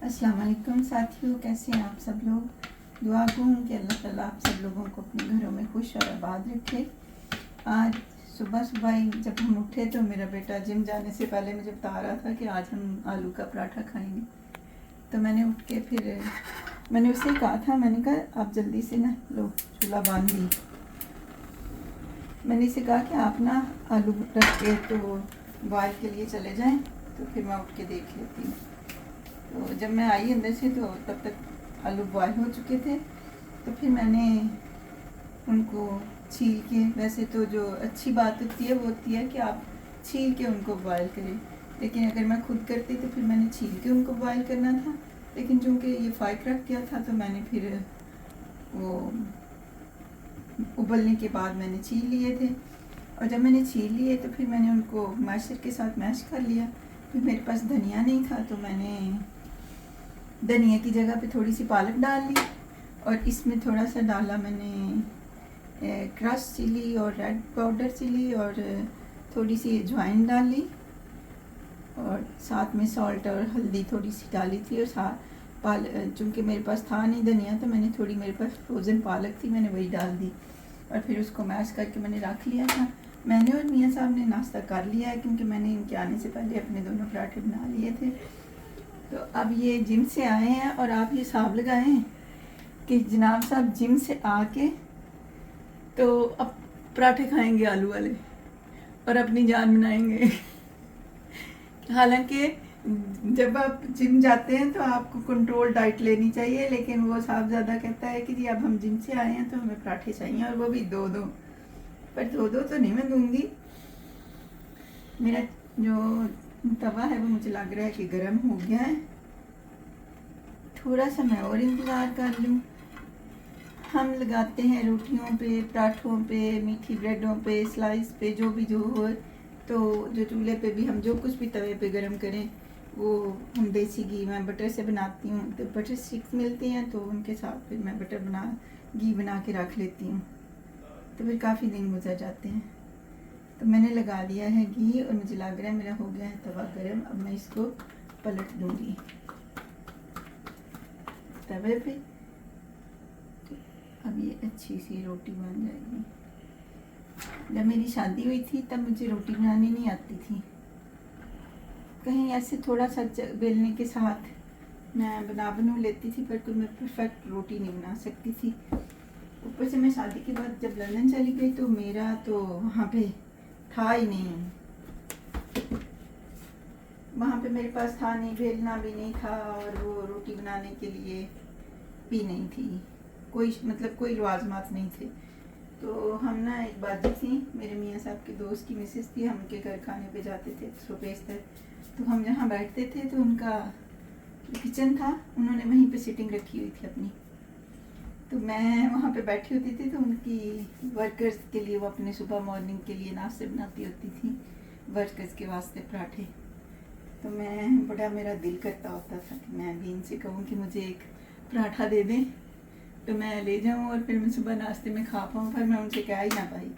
अस्सलाम वालेकुम साथियों, कैसे हैं आप सब लोग। दुआ करूँ कि अल्लाह ताला आप सब लोगों को अपने घरों में खुश और आबाद रखे। आज सुबह सुबह ही जब हम उठे तो मेरा बेटा जिम जाने से पहले मुझे बता रहा था कि आज हम आलू का पराठा खाएंगे। तो मैंने उठ के फिर मैंने उससे कहा था, मैंने कहा आप जल्दी से ना लो चूल्हा बांध दी। मैंने इसे कहा कि आप ना आलू रख के तो बॉयल के लिए चले जाएं, तो फिर मैं उठ के देख लेती हूँ। तो जब मैं आई अंदर से तो तब तक आलू बॉयल हो चुके थे। तो फिर मैंने उनको छील के, वैसे तो जो अच्छी बात होती है वो होती है कि आप छील के उनको बॉयल करें, लेकिन अगर मैं खुद करती तो फिर मैंने छील के उनको बॉयल करना था। लेकिन चूँकि ये फाइक रख गया था तो मैंने फिर वो उबलने के बाद मैंने छील लिए थे। और जब मैंने छील लिए तो फिर मैंने उनको मैशर के साथ मैश कर लिया। फिर मेरे पास धनिया नहीं था तो मैंने धनिया की जगह पे थोड़ी सी पालक डाल ली, और इसमें थोड़ा सा डाला मैंने क्रश चिली और रेड पाउडर चिली, और थोड़ी सी अजवाइन डाल ली, और साथ में सॉल्ट और हल्दी थोड़ी सी डाली थी। और साथ चूँकि मेरे पास था नहीं धनिया तो मैंने थोड़ी, मेरे पास फ्रोज़न पालक थी, मैंने वही डाल दी और फिर उसको मैश करके मैंने रख लिया था। मैंने और मियाँ साहब ने नाश्ता कर लिया है, क्योंकि मैंने इनके आने से पहले अपने दोनों पराठे बना लिए थे। तो अब ये जिम से आए हैं और आप ये हिसाब लगाएं कि जनाब साहब जिम से आके तो अब पराठे खाएंगे आलू वाले और अपनी जान बनाएंगे। हालांकि जब आप जिम जाते हैं तो आपको कंट्रोल डाइट लेनी चाहिए, लेकिन वो साहब ज़्यादा कहता है कि जी अब हम जिम से आए हैं तो हमें पराठे चाहिए, और वो भी दो दो। पर दो दो तो नहीं मैं दूंगी। मेरा जो तवा है वो मुझे लग रहा है कि गर्म हो गया है, थोड़ा सा मैं और इंतज़ार कर लूँ। हम लगाते हैं रोटियों पे, पराठों पे, मीठी ब्रेडों पे, स्लाइस पे, जो भी जो हो। तो जो चूल्हे पे भी हम जो कुछ भी तवे पे गरम करें वो हम देसी घी, मैं बटर से बनाती हूँ, तो बटर स्टिक्स मिलती हैं तो उनके साथ फिर मैं घी बना के रख लेती हूँ, तो फिर काफ़ी दिन गुजर जाते हैं। तो मैंने लगा लिया है घी और मुझे लग रहा है मेरा हो गया है तवा गरम। अब मैं इसको पलट दूँगी तवे पे, तो अब ये अच्छी सी रोटी बन जाएगी। जब मेरी शादी हुई थी तब मुझे रोटी बनानी नहीं आती थी, कहीं ऐसे थोड़ा सा बेलने के साथ मैं बनू लेती थी, पर कोई मैं परफेक्ट रोटी नहीं बना सकती थी। ऊपर से मैं शादी के बाद जब लंदन चली गई तो मेरा तो वहाँ पे था ही नहीं, वहाँ पे मेरे पास था नहीं, बेलना भी नहीं था, और वो रोटी बनाने के लिए भी नहीं थी कोई, मतलब कोई लवाजमात नहीं थे। तो हम ना एक बाजी थी, मेरे मियाँ साहब के दोस्त की मिसेस थी, हम उनके घर खाने पे जाते थे सुबह। तो हम जहाँ बैठते थे तो उनका किचन था, उन्होंने वहीं पे सिटिंग रखी हुई थी अपनी, तो मैं वहाँ पे बैठी होती थी। तो उनकी वर्कर्स के लिए वो अपने सुबह मॉर्निंग के लिए नाश्ते बनाती होती थी, वर्कर्स के वास्ते पराठे। तो मैं बड़ा, मेरा दिल करता होता था कि मैं भी इनसे कहूँ कि मुझे एक पराठा दे दें तो मैं ले जाऊँ और फिर मैं सुबह नाश्ते में खा पाऊँ, पर मैं उनसे कह ही ना पाई।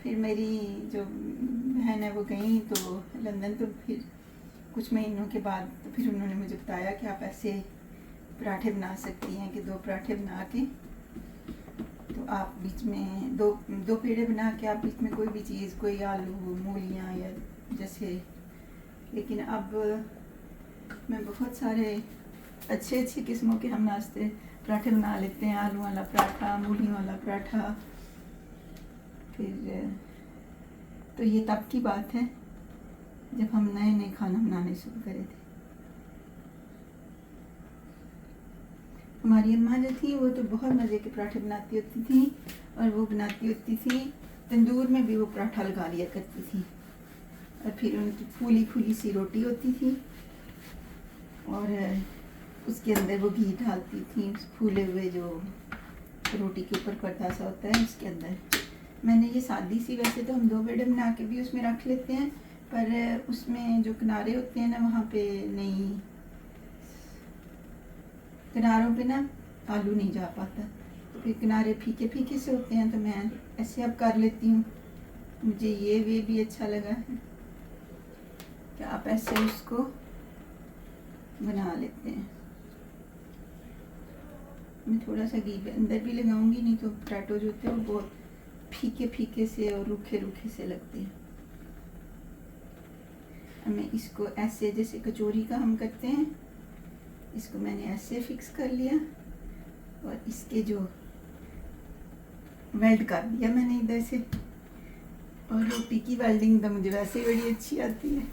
फिर मेरी जो बहन है वो गई तो लंदन, तो फिर कुछ महीनों के बाद तो फिर उन्होंने मुझे बताया कि आप ऐसे पराठे बना सकती हैं कि दो पराठे बना के, तो आप बीच में दो पेड़े बना के आप बीच में कोई भी चीज़, कोई आलू, मूलियाँ या जैसे। लेकिन अब मैं बहुत सारे अच्छे किस्मों के हम नाश्ते पराठे बना लेते हैं, आलू वाला पराठा, मूलियों वाला पराठा। फिर तो ये तब की बात है जब हम नए नए खाना बनाने शुरू करे थे। हमारी अम्मा जो थी वो तो बहुत मज़े के पराठे बनाती होती थी, और वो बनाती होती थी तंदूर में भी वो पराठा लगा लिया करती थी, और फिर उनकी फूली फूली सी रोटी होती थी और उसके अंदर वो घी डालती थी, फूले हुए जो रोटी के ऊपर पर्दा सा होता है उसके अंदर। मैंने ये सादी सी, वैसे तो हम दो पेड़े बना के भी उसमें रख लेते हैं, पर उसमें जो किनारे होते हैं ना वहाँ पे नहीं, किनारों पे ना आलू नहीं जा पाता, तो फिर किनारे फीके फीके से होते हैं, तो मैं ऐसे अब कर लेती हूँ। मुझे ये वे भी अच्छा लगा है कि आप ऐसे उसको बना लेते हैं। मैं थोड़ा सा घी अंदर भी लगाऊंगी, नहीं तो पटाटो जो होते हैं वो बहुत फीके फीके से और रूखे रूखे से लगते हैं। अब मैं इसको ऐसे जैसे कचौरी का हम करते हैं, इसको मैंने ऐसे फिक्स कर लिया और इसके जो वेल्ड कर दिया मैंने इधर से। और रोटी की वेल्डिंग तो मुझे वैसे ही बड़ी अच्छी आती है।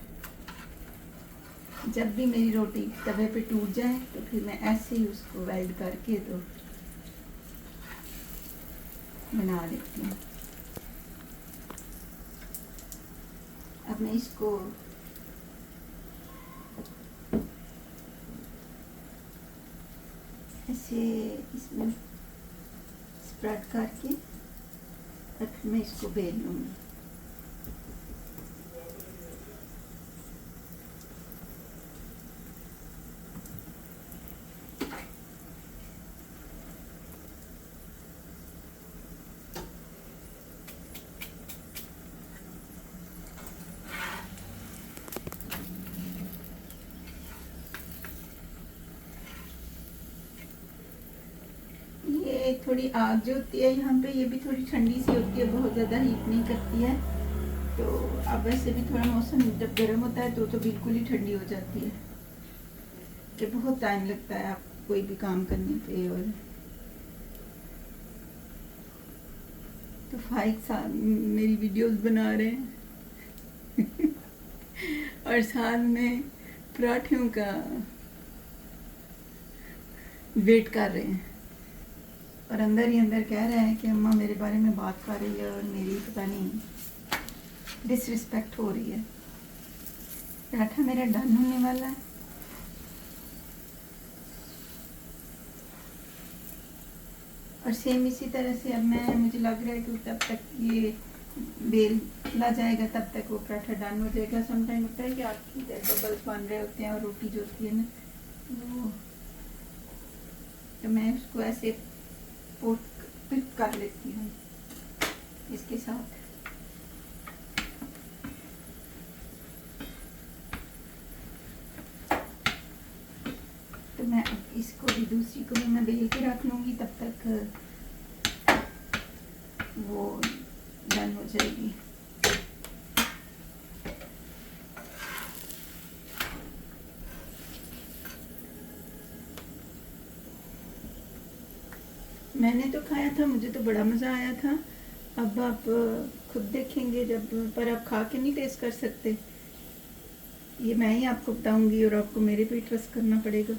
जब भी मेरी रोटी तवे पे टूट जाए तो फिर मैं ऐसे ही उसको वेल्ड करके तो बना लेती हूँ। अब मैं इसको ऐसे इसमें स्प्रेड करके और फिर मैं इसको बेल लूँगी। थोड़ी आग जो होती है यहाँ पे, ये भी थोड़ी ठंडी सी होती है, बहुत ज़्यादा हीट नहीं करती है। तो अब वैसे भी थोड़ा मौसम जब गर्म होता है तो बिल्कुल ही ठंडी हो जाती है, कि बहुत टाइम लगता है आप कोई भी काम करने पे। और तो फाइक मेरी वीडियोस बना रहे हैं और साथ में पराठों का वेट कर रहे हैं, और अंदर ही अंदर कह रहे हैं कि अम्मा मेरे बारे में बात कर रही है और मेरी पता नहीं डिसरिस्पेक्ट हो रही है। पराठा मेरा डन होने वाला है। और सेम इसी तरह से अब मुझे लग रहा है कि तब तक ये बेल ला जाएगा, तब तक वो पराठा डन हो जाएगा। समटाइम होता है कि आपकी बबल्स बन रहे होते हैं और रोटी जो होती है ना वो, तो मैं उसको ऐसे पोट कर लेती हूँ इसके साथ। तो मैं इसको भी, दूसरी को भी मैं बेल के रख लूँगी, तब तक वो डन हो जाएगी। मैंने तो खाया था, मुझे तो बड़ा मज़ा आया था। अब आप खुद देखेंगे जब, पर आप खा के नहीं टेस्ट कर सकते, ये मैं ही आपको बताऊंगी और आपको मेरे पे ट्रस्ट करना पड़ेगा।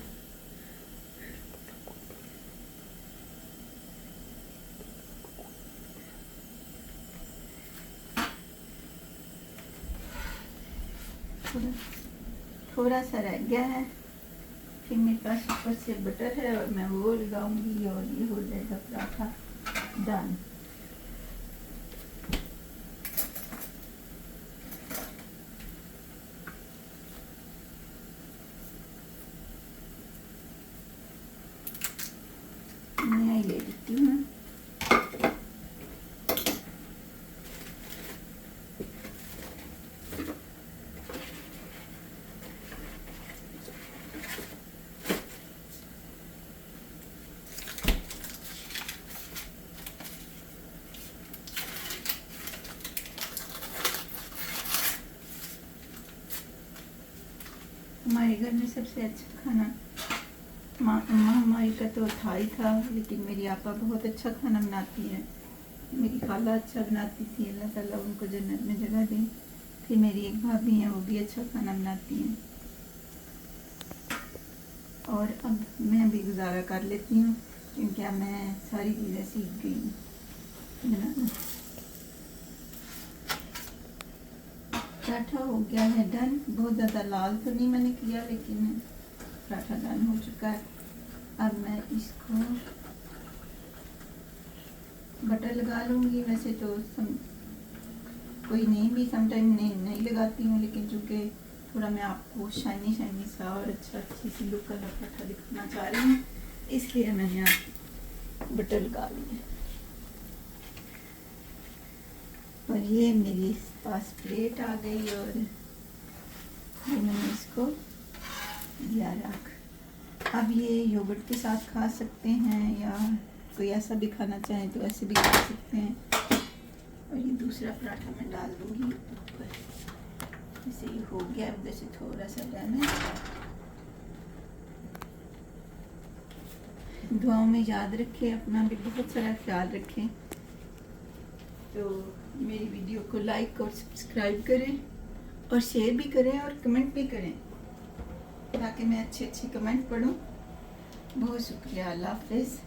थोड़ा सा रह गया है, फिर मेरे पास ऊपर से बटर है और मैं वो लगाऊंगी और ये हो जाएगा पराठा डन। मैं ले लेती हूँ। हमारे घर में सबसे अच्छा खाना अम्मा हमारी का तो था ही था, लेकिन मेरी आपा बहुत अच्छा खाना बनाती है। मेरी खाला अच्छा बनाती थी, अल्लाह ताला उनको जन्नत में जगह दे। फिर मेरी एक भाभी हैं, वो भी अच्छा खाना बनाती हैं। और अब मैं भी गुजारा कर लेती हूँ, क्योंकि अब मैं सारी चीज़ें सीख गई हूँ बनाना। पराठा हो गया है डन। बहुत ज़्यादा लाल तो नहीं मैंने किया, लेकिन पराठा डन हो चुका है। अब मैं इसको बटर लगा लूँगी। वैसे तो कोई नहीं भी समटाइम नहीं लगाती हूँ, लेकिन चूँकि थोड़ा मैं आपको शाइनी शाइनी सा और अच्छी सी लुक का पराठा दिखाना चाह रही हूँ, इसलिए मैंने आप बटर लगा लिया। और ये मेरे पास प्लेट आ गई और ये मैंने इसको दिया रख। अब ये योगर्ट के साथ खा सकते हैं या कोई ऐसा भी खाना चाहे तो ऐसे भी खा सकते हैं। और ये दूसरा पराठा मैं डाल दूँगी ऊपर। जैसे ये हो गया, उधर से थोड़ा सा डालना। दुआओं में याद रखें, अपना भी बहुत सारा ख्याल रखें। तो मेरी वीडियो को लाइक और सब्सक्राइब करें और शेयर भी करें और कमेंट भी करें ताकि मैं अच्छे अच्छे कमेंट पढूं। बहुत शुक्रिया। अल्लाह हाफ़िज़।